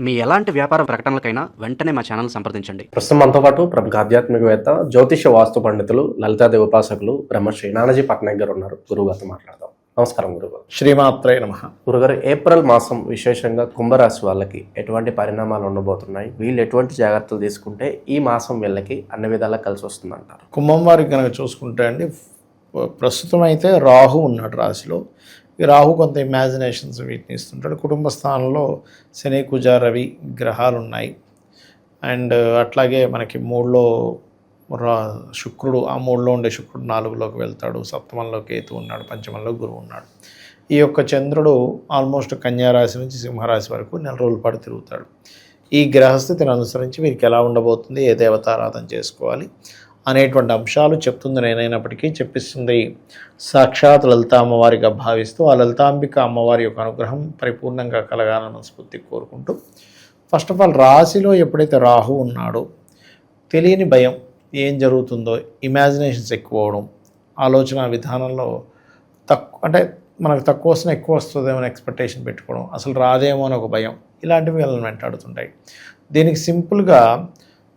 మీ ఎలాంటి వ్యాపార ప్రకటనలకైనా వెంటనే మా ఛానల్ సంప్రదించండి. ప్రస్తుతం మనతో పాటు ప్రముఖ ఆధ్యాత్మికవేత్త, జ్యోతిష వాస్తు పండితులు, లలితాదేవి ఉపాసకులు బ్రహ్మశ్రీ నానాజీ పట్నాయక్ గారు ఉన్నారు. గురువుగారితో మాట్లాడదాం. నమస్కారం గురుగారు. శ్రీమాత్రే నమః. గురుగారు, ఏప్రిల్ మాసం విశేషంగా కుంభరాశి వాళ్ళకి ఎటువంటి పరిణామాలు ఉండబోతున్నాయి? వీళ్ళు ఎటువంటి జాగ్రత్తలు తీసుకుంటే ఈ మాసం వీళ్ళకి అన్ని విధాలా కలిసి వస్తుందంటారు? కుంభం వారికి కనుక చూసుకుంటే అండి, ప్రస్తుతం అయితే రాహు ఉన్నాడు రాశిలో. ఈ రాహు కొంత ఇమాజినేషన్స్ వీటిని ఇస్తుంటాడు. కుటుంబ స్థానంలో శని, కుజ, రవి గ్రహాలు ఉన్నాయి. అండ్ అట్లాగే మనకి మూడులో శుక్రుడు, ఆ మూడులో ఉండే శుక్రుడు 4లోకి వెళ్తాడు. సప్తమంలో కేతు ఉన్నాడు, పంచమంలో గురువు ఉన్నాడు. ఈ యొక్క చంద్రుడు ఆల్మోస్ట్ కన్యారాశి నుంచి సింహరాశి వరకు 4 రోజుల పాటు తిరుగుతాడు. ఈ గ్రహస్థితిని అనుసరించి వీరికి ఎలా ఉండబోతుంది, ఏ దేవతారాధన చేసుకోవాలి అనేటువంటి అంశాలు చెప్తుంది నేనైనప్పటికీ, చెప్పిస్తుంది సాక్షాత్ లలితా అమ్మవారిగా భావిస్తూ ఆ లలితాంబిక అమ్మవారి యొక్క అనుగ్రహం పరిపూర్ణంగా కలగాలని మనస్ఫూర్తి కోరుకుంటూ, ఫస్ట్ ఆఫ్ ఆల్ రాశిలో ఎప్పుడైతే రాహు ఉన్నాడో తెలియని భయం, ఏం జరుగుతుందో, ఇమాజినేషన్స్ ఎక్కువ అవడం, ఆలోచన విధానంలో అంటే మనకు తక్కువ వస్తున్న ఎక్కువ వస్తుందేమో ఎక్స్పెక్టేషన్ పెట్టుకోవడం, అసలు రాదేమో అని ఒక భయం, ఇలాంటివి వీళ్ళని వెంటాడుతుంటాయి. దీనికి సింపుల్గా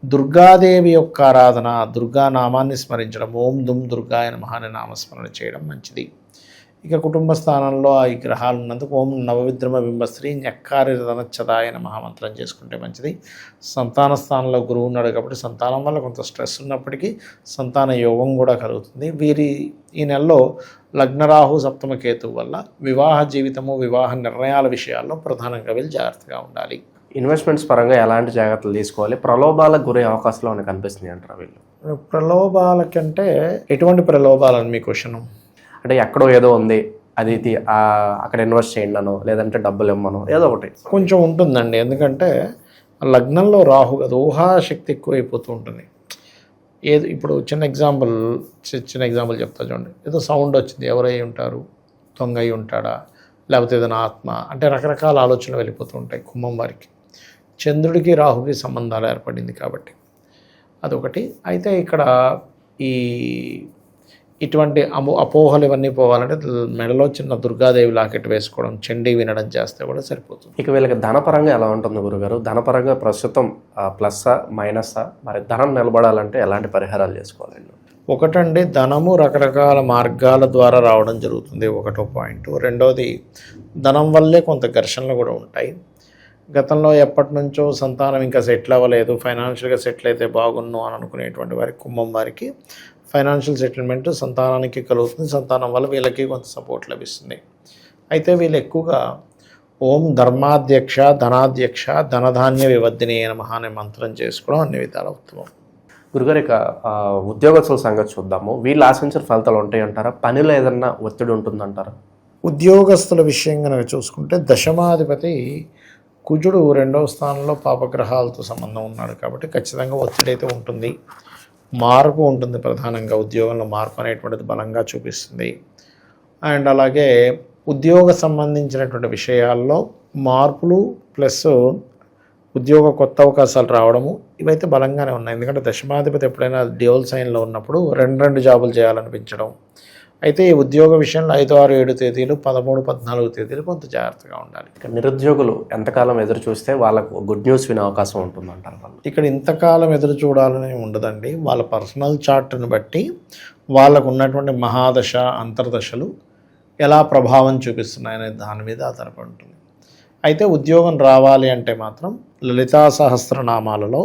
దుర్గాదేవి యొక్క ఆరాధన, దుర్గా నామాన్ని స్మరించడం, ఓం దుమ్ దుర్గాయ నమః అనే నామస్మరణ చేయడం మంచిది. ఇక కుటుంబ స్థానంలో ఈ గ్రహాలు ఉన్నందుకు ఓం నవవిద్రమ బింబశ్రీ ఞక్కారి ధనచ్చదాయ నమః మంత్రం చేసుకుంటే మంచిది. సంతాన స్థానంలో గురువు ఉన్నాడు కాబట్టి సంతానం వల్ల కొంత స్ట్రెస్ ఉన్నప్పటికీ సంతాన యోగం కూడా కలుగుతుంది. ఈ నెలలో లగ్నరాహు సప్తమ కేతువు వల్ల వివాహ జీవితము, వివాహ నిర్ణయాల విషయాల్లో ప్రధానంగా వీళ్ళు జాగ్రత్తగా ఉండాలి. ఇన్వెస్ట్మెంట్స్ పరంగా ఎలాంటి జాగ్రత్తలు తీసుకోవాలి? ప్రలోభాలకు గురే అవకాశాలు మనకు కనిపిస్తున్నాయి అంటారా వీళ్ళు? ప్రలోభాలకంటే ఎటువంటి ప్రలోభాలని మీ క్వశ్చన్? అంటే ఎక్కడో ఏదో ఉంది, అది అక్కడ ఇన్వెస్ట్ చేయండి అనో, లేదంటే డబ్బులు ఇమ్మనో, ఏదో ఒకటి కొంచెం ఉంటుందండి. ఎందుకంటే లగ్నంలో రాహు కదా, ఊహాశక్తి ఎక్కువైపోతూ ఉంటుంది. ఏదో ఇప్పుడు చిన్న ఎగ్జాంపుల్ చెప్తా చూడండి. ఏదో సౌండ్ వచ్చింది, ఎవరై ఉంటారు, దొంగ అయి ఉంటాడా, లేకపోతే ఏదైనా ఆత్మ, అంటే రకరకాల ఆలోచనలు వెళ్ళిపోతూ ఉంటాయి కుంభం వారికి. చంద్రుడికి రాహుకి సంబంధాలు ఏర్పడింది కాబట్టి అదొకటి. అయితే ఇక్కడ ఇటువంటి అపోహలు ఇవన్నీ పోవాలంటే మెడలో చిన్న దుర్గాదేవి లాకెట్ వేసుకోవడం, చండీ వినడం చేస్తే కూడా సరిపోతుంది. ఇక వీళ్ళకి ధనపరంగా ఎలా ఉంటుంది గురుగారు? ధనపరంగా ప్రస్తుతం ప్లస్సా మైనస్సా? మరి ధనం నిలబడాలంటే ఎలాంటి పరిహారాలు చేసుకోవాలి? ఒకటండి, ధనము రకరకాల మార్గాల ద్వారా రావడం జరుగుతుంది, ఒకటో పాయింట్. రెండోది, ధనం వల్లే కొంత ఘర్షణలు కూడా ఉంటాయి. గతంలో ఎప్పటి నుంచో సంతానం ఇంకా సెటిల్ అవ్వలేదు, ఫైనాన్షియల్గా సెటిల్ అయితే బాగున్ను అని అనుకునేటువంటి వారికి, కుంభం వారికి ఫైనాన్షియల్ సెటిల్మెంట్ సంతానానికి కలుగుతుంది. సంతానం వల్ల వీళ్ళకి కొంత సపోర్ట్ లభిస్తుంది. అయితే వీళ్ళు ఎక్కువగా ఓం ధర్మాధ్యక్ష ధనాధ్యక్ష ధనధాన్య వివర్ధిని నమః అనే మంత్రం చేసుకోవడం అన్ని విధాల ఉత్తమం. గురుగారు, ఇక ఉద్యోగస్తుల సంగతి చూద్దాము. వీళ్ళు ఆశించిన ఫలితాలు ఉంటాయి అంటారా? పనిలో ఏదన్నా ఒత్తిడి ఉంటుందంటారా? ఉద్యోగస్తుల విషయం కనుక చూసుకుంటే దశమాధిపతి కుజుడు 2వ స్థానంలో పాపగ్రహాలతో సంబంధం ఉన్నాడు కాబట్టి ఖచ్చితంగా ఒత్తిడి అయితే ఉంటుంది, మార్పు ఉంటుంది. ప్రధానంగా ఉద్యోగంలో మార్పు అనేటువంటిది బలంగా చూపిస్తుంది. అండ్ అలాగే ఉద్యోగ సంబంధించినటువంటి విషయాల్లో మార్పులు ప్లస్ ఉద్యోగ కొత్త అవకాశాలు రావడము ఇవైతే బలంగానే ఉన్నాయి. ఎందుకంటే దశమాధిపతి ఎప్పుడైనా డ్యూయల్ సైన్లో ఉన్నప్పుడు 2 జాబులు చేయాలనిపించడం. అయితే ఈ ఉద్యోగ విషయంలో 5, 6, 7 తేదీలు, 13, 14 తేదీలు కొంత జాగ్రత్తగా ఉండాలి. ఇక నిరుద్యోగులు ఎంతకాలం ఎదురు చూస్తే వాళ్ళకు గుడ్ న్యూస్ వినే అవకాశం ఉంటుందంటారు వాళ్ళు? ఇక్కడ ఇంతకాలం ఎదురు చూడాలని ఉండదండి. వాళ్ళ పర్సనల్ చార్ట్ని బట్టి వాళ్ళకు ఉన్నటువంటి మహాదశ, అంతర్దశలు ఎలా ప్రభావం చూపిస్తున్నాయనే దాని మీద ఆధారపడి ఉంటుంది. అయితే ఉద్యోగం రావాలి అంటే మాత్రం లలితా సహస్రనామాలలో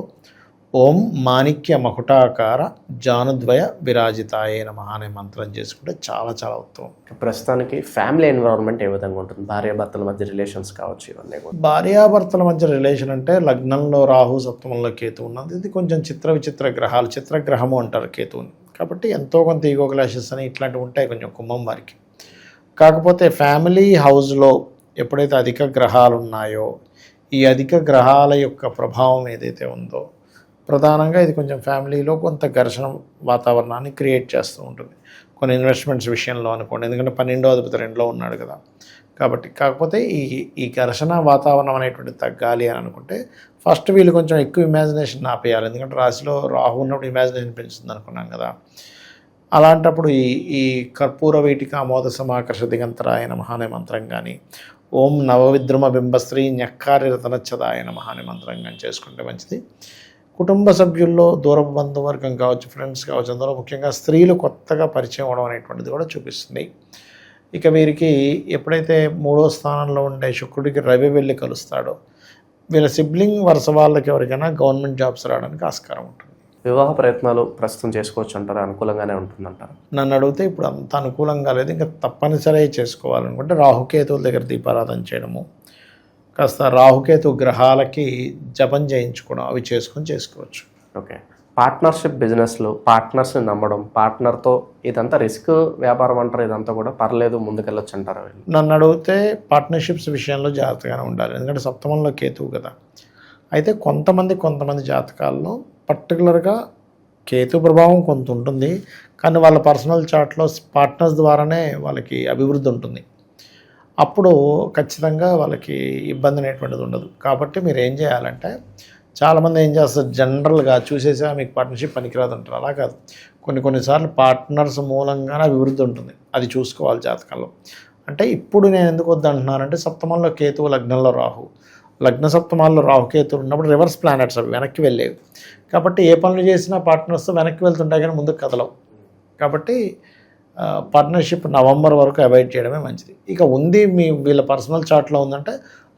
ఓం మాణిక్య మకుటాకార జానుద్వయ విరాజితాయే నమః అనే మంత్రం చేసుకుంటే చాలా చాలా ఉత్తమం. ప్రస్తుతానికి ఫ్యామిలీ ఎన్విరాన్మెంట్ ఏ విధంగా ఉంటుంది? భార్యాభర్తల మధ్య రిలేషన్స్ కావచ్చు, ఇవన్నీ కూడా. భార్యాభర్తల మధ్య రిలేషన్ అంటే లగ్నంలో రాహు, సప్తమంలో కేతు ఉన్నది. ఇది కొంచెం విచిత్ర గ్రహాలు, చిత్రగ్రహము అంటారు కేతువుని. కాబట్టి ఎంతో కొంత ఈగో క్లాషెస్ అని ఇట్లాంటివి ఉంటాయి కొంచెం కుంభం వారికి. కాకపోతే ఫ్యామిలీ హౌస్లో ఎప్పుడైతే అధిక గ్రహాలు ఉన్నాయో, ఈ అధిక గ్రహాల యొక్క ప్రభావం ఏదైతే ఉందో ప్రధానంగా ఇది కొంచెం ఫ్యామిలీలో కొంత ఘర్షణ వాతావరణాన్ని క్రియేట్ చేస్తూ ఉంటుంది. కొన్ని ఇన్వెస్ట్మెంట్స్ విషయంలో అనుకోండి, ఎందుకంటే 12వ అధిపతి 2లో ఉన్నాడు కదా కాబట్టి. కాకపోతే ఈ ఘర్షణ వాతావరణం అనేటువంటి తగ్గాలి అని అనుకుంటే ఫస్ట్ వీళ్ళు కొంచెం ఎక్కువ ఇమాజినేషన్ ఆపేయాలి. ఎందుకంటే రాశిలో రాహు ఉన్నప్పుడు ఇమాజినేషన్ పెంచుతుంది అనుకున్నాం కదా. అలాంటప్పుడు ఈ కర్పూర వీటికి ఆమోద సమాకర్ష దిగంతరాయ నమః అనే మంత్రం కానీ, ఓం నవవిద్రుమ బింబశ్రీ న్యక్కారి రతనచ్చదాయ నమః అనే మంత్రంగా చేసుకుంటే మంచిది. కుటుంబ సభ్యుల్లో దూరపు బంధువర్గం కావచ్చు, ఫ్రెండ్స్ కావచ్చు, అందులో ముఖ్యంగా స్త్రీలు కొత్తగా పరిచయం అవడం అనేటువంటిది కూడా చూపిస్తుంది. ఇక వీరికి ఎప్పుడైతే 3వ స్థానంలో ఉండే శుక్రుడికి రవి వెళ్ళి కలుస్తాడో వీళ్ళ సిబ్లింగ్ వరుస వాళ్ళకి ఎవరికైనా గవర్నమెంట్ జాబ్స్ రావడానికి ఆస్కారం ఉంటుంది. వివాహ ప్రయత్నాలు ప్రస్తుతం చేసుకోవచ్చు అంటారా? అనుకూలంగానే ఉంటుందంటారా? నన్ను అడిగితే ఇప్పుడు అంత అనుకూలంగా లేదు. ఇంకా తప్పనిసరి చేసుకోవాలనుకుంటే రాహుకేతువుల దగ్గర దీపారాధన చేయడము, కాస్త రాహుకేతు గ్రహాలకి జపం చేయించుకోవడం, అవి చేసుకోవచ్చు. ఓకే. పార్ట్నర్షిప్ బిజినెస్లో పార్ట్నర్స్ని నమ్మడం, పార్ట్నర్తో ఇదంతా రిస్క్ వ్యాపారం అంటారు, ఇదంతా కూడా పర్లేదు ముందుకెళ్ళొచ్చు అంటారా? నన్ను అడిగితే పార్ట్నర్షిప్స్ విషయంలో జాగ్రత్తగానే ఉండాలి. ఎందుకంటే సప్తమంలో కేతువు కదా. అయితే కొంతమంది జాతకాల్లో పర్టికులర్గా కేతు ప్రభావం కొంత ఉంటుంది, కానీ వాళ్ళ పర్సనల్ చార్ట్లో పార్ట్నర్స్ ద్వారానే వాళ్ళకి అభివృద్ధి ఉంటుంది. అప్పుడు ఖచ్చితంగా వాళ్ళకి ఇబ్బంది అనేటువంటిది ఉండదు. కాబట్టి మీరు ఏం చేయాలంటే, చాలామంది ఏం చేస్తారు, జనరల్గా చూసేసా మీకు పార్ట్నర్షిప్ పనికిరాదు అంటారు. అలా కాదు, కొన్నిసార్లు పార్ట్నర్స్ మూలంగానే అభివృద్ధి ఉంటుంది. అది చూసుకోవాలి జాతకంలో. అంటే ఇప్పుడు నేను ఎందుకు వద్దంటున్నానంటే, సప్తమంలో కేతువు, లగ్నంలో రాహు, లగ్న సప్తమాల్లో రాహుకేతువు ఉన్నప్పుడు రివర్స్ ప్లానెట్స్ అవి వెనక్కి వెళ్ళేవి. కాబట్టి ఏ పనులు చేసినా పార్ట్నర్స్తో వెనక్కి వెళ్తుంటాయి కానీ ముందుకు కదలవు. కాబట్టి పార్ట్నర్షిప్ నవంబర్ వరకు అవాయిడ్ చేయడమే మంచిది. ఇక ఉంది వీళ్ళ పర్సనల్ చార్ట్లో ఉందంటే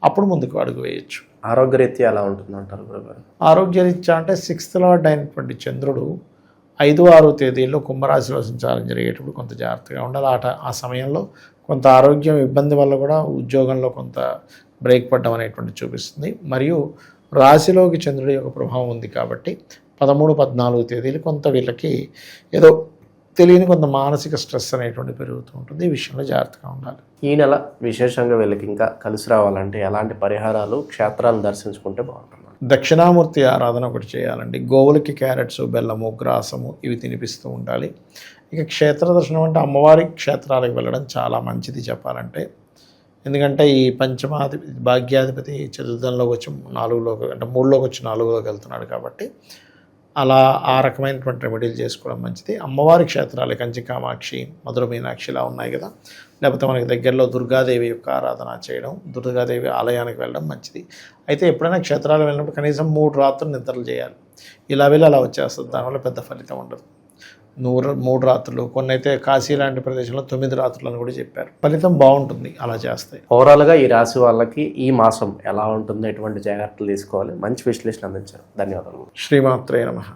అప్పుడు ముందుకు అడుగు వేయచ్చు. ఆరోగ్యరీత్యా ఎలా ఉంటుందంటారు గురుగారు? ఆరోగ్యరీత్యా అంటే 6th లార్డ్ అయినటువంటి చంద్రుడు 5, 6 తేదీల్లో కుంభరాశిలో సంచారం జరిగేటప్పుడు కొంత జాగ్రత్తగా ఉండాలి. ఆ సమయంలో కొంత ఆరోగ్యం ఇబ్బంది వల్ల కూడా ఉద్యోగంలో కొంత బ్రేక్ పడ్డం అనేటువంటి చూపిస్తుంది. మరియు రాశిలోకి చంద్రుడి యొక్క ప్రభావం ఉంది కాబట్టి 13, 14 తేదీలు కొంత వీళ్ళకి ఏదో తెలియని కొంత మానసిక స్ట్రెస్ అనేటువంటి పెరుగుతూ ఉంటుంది. ఈ విషయంలో జాగ్రత్తగా ఉండాలి. ఈ నెల విశేషంగా వీళ్ళకి ఇంకా కలిసి రావాలంటే ఎలాంటి పరిహారాలు, క్షేత్రాలు దర్శించుకుంటే బాగుంటుంది? దక్షిణామూర్తి ఆరాధన ఒకటి చేయాలండి. గోవులకి క్యారెట్స్, బెల్లము, గ్రాసము ఇవి తినిపిస్తూ ఉండాలి. ఇక క్షేత్ర దర్శనం అంటే అమ్మవారి క్షేత్రాలకు వెళ్ళడం చాలా మంచిది చెప్పాలంటే. ఎందుకంటే ఈ పంచమాధిపతి భాగ్యాధిపతి చతుర్థంలోకి వచ్చి 4లోకి, అంటే 3లోకి వచ్చి 4లోకి వెళ్తున్నాడు కాబట్టి అలా ఆ రకమైనటువంటి రెమెడీలు చేసుకోవడం మంచిది. అమ్మవారి క్షేత్రాలు కంచి కామాక్షి, మధుర మీనాక్షి ఇలా ఉన్నాయి కదా, లేకపోతే మనకి దగ్గరలో దుర్గాదేవి యొక్క ఆరాధన చేయడం, దుర్గాదేవి ఆలయానికి వెళ్ళడం మంచిది. అయితే ఎప్పుడైనా క్షేత్రాలు వెళ్ళినప్పుడు కనీసం 3 రాత్రులు నిద్రలు చేయాలి. ఇలా వెళ్ళి అలా వచ్చేస్తుంది, దానివల్ల పెద్ద ఫలితం ఉండదు. 3 రాత్రులు, కొన్ని అయితే కాశీ లాంటి ప్రదేశంలో 9 రాత్రులు అని కూడా చెప్పారు. ఫలితం బాగుంటుంది అలా చేస్తాయి. ఓవరాల్గా ఈ రాశి వాళ్ళకి ఈ మాసం ఎలా ఉంటుందో, ఎటువంటి జాగ్రత్తలు తీసుకోవాలి, మంచి విశ్లేషణ అందించారు. ధన్యవాదాలు. శ్రీమాత్రే నమః.